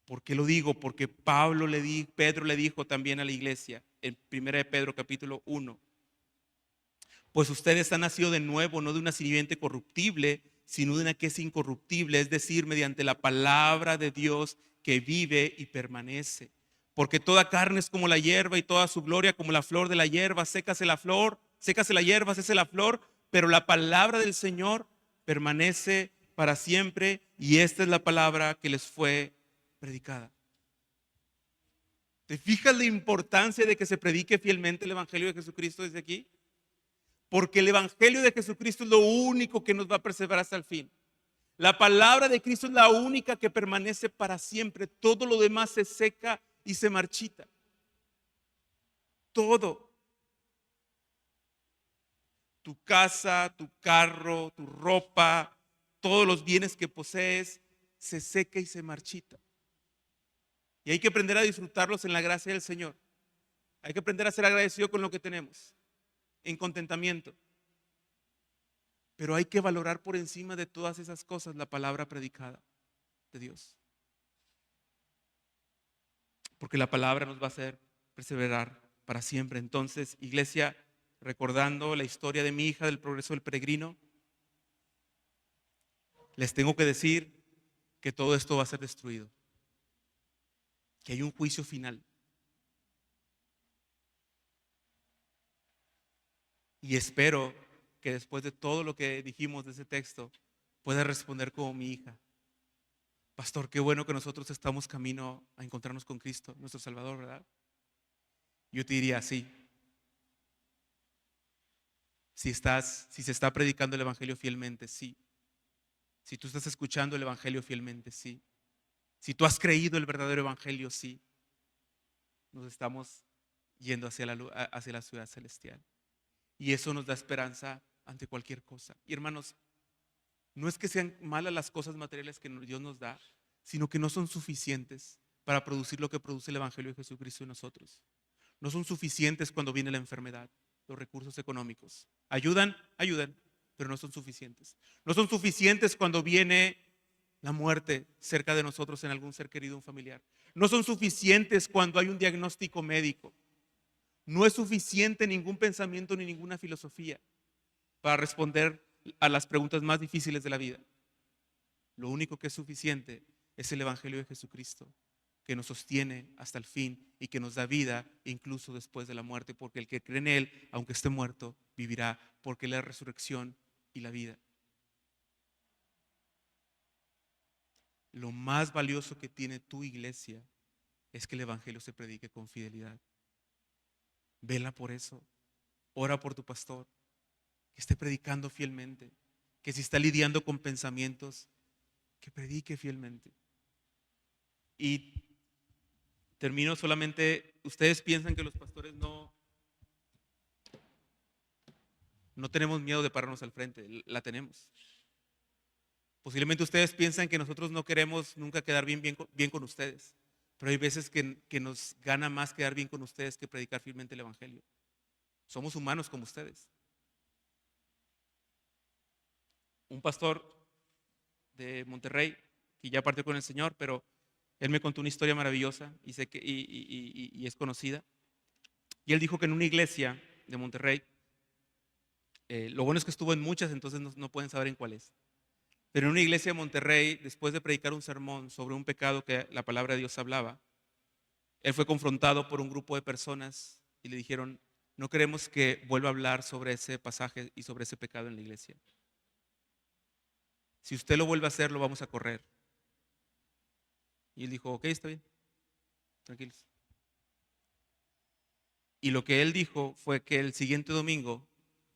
¿Por qué lo digo? Porque Pedro le dijo también a la iglesia en 1 de Pedro capítulo 1: pues ustedes han nacido de nuevo, no de una simiente corruptible, sino de una que es incorruptible, es decir, mediante la palabra de Dios que vive y permanece. Porque toda carne es como la hierba y toda su gloria como la flor de la hierba. Sécase la hierba, cese la flor, pero la palabra del Señor permanece para siempre, y esta es la palabra que les fue predicada. ¿Te fijas la importancia de que se predique fielmente el Evangelio de Jesucristo desde aquí? Porque el Evangelio de Jesucristo es lo único que nos va a preservar hasta el fin. La palabra de Cristo es la única que permanece para siempre. Todo lo demás se seca y se marchita. Todo. Tu casa, tu carro, tu ropa, todos los bienes que posees, se seca y se marchita. Y hay que aprender a disfrutarlos en la gracia del Señor. Hay que aprender a ser agradecido con lo que tenemos, en contentamiento. Pero hay que valorar por encima de todas esas cosas la palabra predicada de Dios. Porque la palabra nos va a hacer perseverar para siempre. Entonces, iglesia, recordando la historia de mi hija del progreso del peregrino, les tengo que decir que todo esto va a ser destruido, que hay un juicio final. Y espero que después de todo lo que dijimos de ese texto, pueda responder como mi hija. Pastor, qué bueno que nosotros estamos camino a encontrarnos con Cristo, nuestro Salvador, ¿verdad? Yo te diría, sí. Si se está predicando el Evangelio fielmente, sí. Si tú estás escuchando el Evangelio fielmente, sí. Si tú has creído el verdadero Evangelio, sí. Nos estamos yendo hacia la ciudad celestial. Y eso nos da esperanza ante cualquier cosa. Y hermanos, no es que sean malas las cosas materiales que Dios nos da, sino que no son suficientes para producir lo que produce el Evangelio de Jesucristo en nosotros. No son suficientes cuando viene la enfermedad, los recursos económicos. Ayudan, ayudan, pero no son suficientes. No son suficientes cuando viene la muerte cerca de nosotros en algún ser querido, un familiar. No son suficientes cuando hay un diagnóstico médico. No es suficiente ningún pensamiento ni ninguna filosofía para responder a las preguntas más difíciles de la vida. Lo único que es suficiente es el Evangelio de Jesucristo, que nos sostiene hasta el fin y que nos da vida incluso después de la muerte, porque el que cree en Él, aunque esté muerto, vivirá, porque Él es la resurrección y la vida. Lo más valioso que tiene tu iglesia es que el Evangelio se predique con fidelidad. Vela por eso. Ora por tu pastor, que esté predicando fielmente, que si está lidiando con pensamientos, que predique fielmente. Y termino solamente, ustedes piensan que los pastores no tenemos miedo de pararnos al frente, la tenemos. Posiblemente ustedes piensan que nosotros no queremos nunca quedar bien con ustedes, pero hay veces que nos gana más quedar bien con ustedes que predicar fielmente el Evangelio. Somos humanos como ustedes. Un pastor de Monterrey, que ya partió con el Señor, pero él me contó una historia maravillosa y, sé que, y es conocida. Y él dijo que en una iglesia de Monterrey, lo bueno es que estuvo en muchas, entonces no pueden saber en cuál es. Pero en una iglesia de Monterrey, después de predicar un sermón sobre un pecado que la palabra de Dios hablaba, él fue confrontado por un grupo de personas y le dijeron, no queremos que vuelva a hablar sobre ese pasaje y sobre ese pecado en la iglesia. Si usted lo vuelve a hacer, lo vamos a correr. Y él dijo, ok, está bien, tranquilos. Y lo que él dijo fue que el siguiente domingo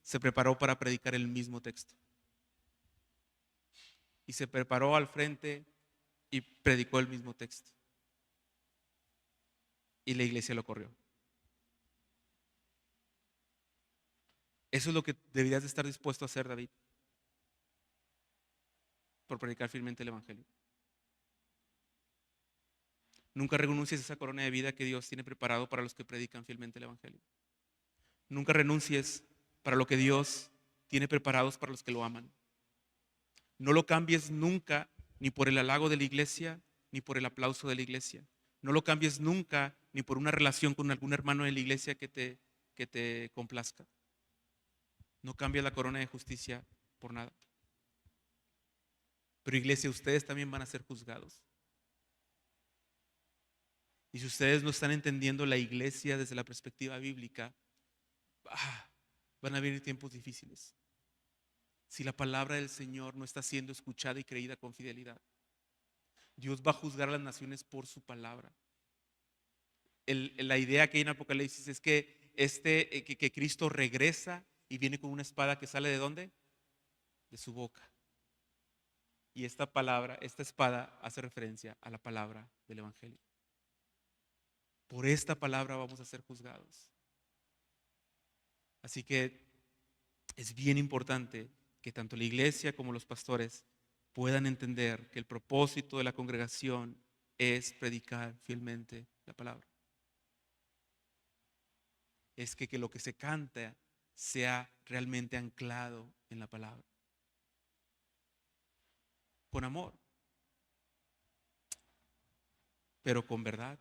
se preparó para predicar el mismo texto. Y se preparó al frente y predicó el mismo texto. Y la iglesia lo corrió. Eso es lo que deberías de estar dispuesto a hacer, David, por predicar fielmente el Evangelio. Nunca renuncies a esa corona de vida que Dios tiene preparado para los que predican fielmente el Evangelio. Nunca renuncies para lo que Dios tiene preparados para los que lo aman. No lo cambies nunca, ni por el halago de la iglesia, ni por el aplauso de la iglesia. No lo cambies nunca, ni por una relación con algún hermano de la iglesia que te complazca. No cambies la corona de justicia por nada. Pero iglesia, ustedes también van a ser juzgados. Y si ustedes no están entendiendo la iglesia desde la perspectiva bíblica, van a venir tiempos difíciles. Si la palabra del Señor no está siendo escuchada y creída con fidelidad, Dios va a juzgar a las naciones por su palabra. La idea que hay en Apocalipsis es que, que Cristo regresa y viene con una espada que sale ¿de dónde? De su boca. Y esta palabra, esta espada hace referencia a la palabra del Evangelio. Por esta palabra vamos a ser juzgados. Así que es bien importante que tanto la iglesia como los pastores puedan entender que el propósito de la congregación es predicar fielmente la palabra. Es que lo que se canta sea realmente anclado en la palabra. Con amor, pero con verdad,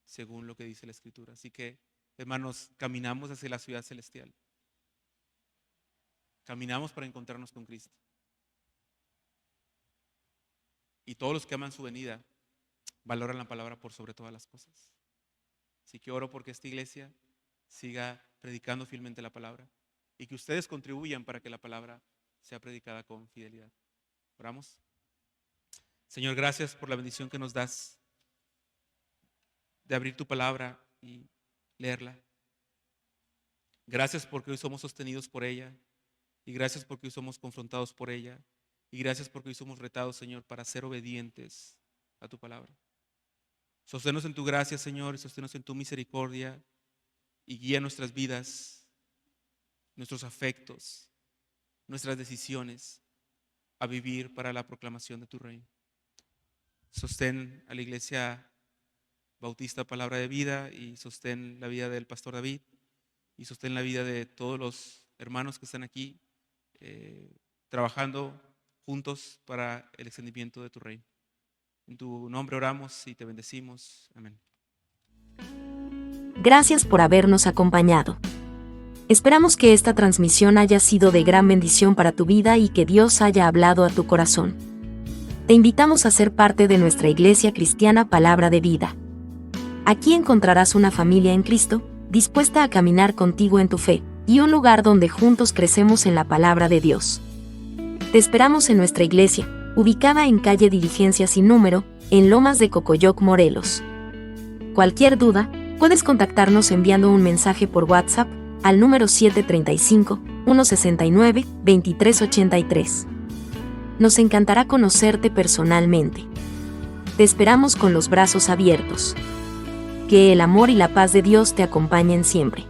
según lo que dice la Escritura. Así que, hermanos, caminamos hacia la ciudad celestial. Caminamos para encontrarnos con Cristo. Y todos los que aman su venida valoran la palabra por sobre todas las cosas. Así que oro porque esta iglesia siga predicando fielmente la palabra y que ustedes contribuyan para que la palabra sea predicada con fidelidad. Oramos. Señor, gracias por la bendición que nos das de abrir tu palabra y leerla. Gracias porque hoy somos sostenidos por ella, y gracias porque hoy somos confrontados por ella, y gracias porque hoy somos retados, Señor, para ser obedientes a tu palabra. Sosténnos en tu gracia, Señor, y sosténnos en tu misericordia, y guía nuestras vidas, nuestros afectos, nuestras decisiones a vivir para la proclamación de tu reino. Sostén a la Iglesia Bautista Palabra de Vida, y sostén la vida del pastor David, y sostén la vida de todos los hermanos que están aquí trabajando juntos para el extendimiento de tu reino. En tu nombre oramos y te bendecimos. Amén. Gracias por habernos acompañado. Esperamos que esta transmisión haya sido de gran bendición para tu vida y que Dios haya hablado a tu corazón. Te invitamos a ser parte de nuestra Iglesia Cristiana Palabra de Vida. Aquí encontrarás una familia en Cristo, dispuesta a caminar contigo en tu fe, y un lugar donde juntos crecemos en la palabra de Dios. Te esperamos en nuestra iglesia, ubicada en calle Diligencia sin número, en Lomas de Cocoyoc, Morelos. Cualquier duda, puedes contactarnos enviando un mensaje por WhatsApp al número 735-169-2383. Nos encantará conocerte personalmente. Te esperamos con los brazos abiertos. Que el amor y la paz de Dios te acompañen siempre.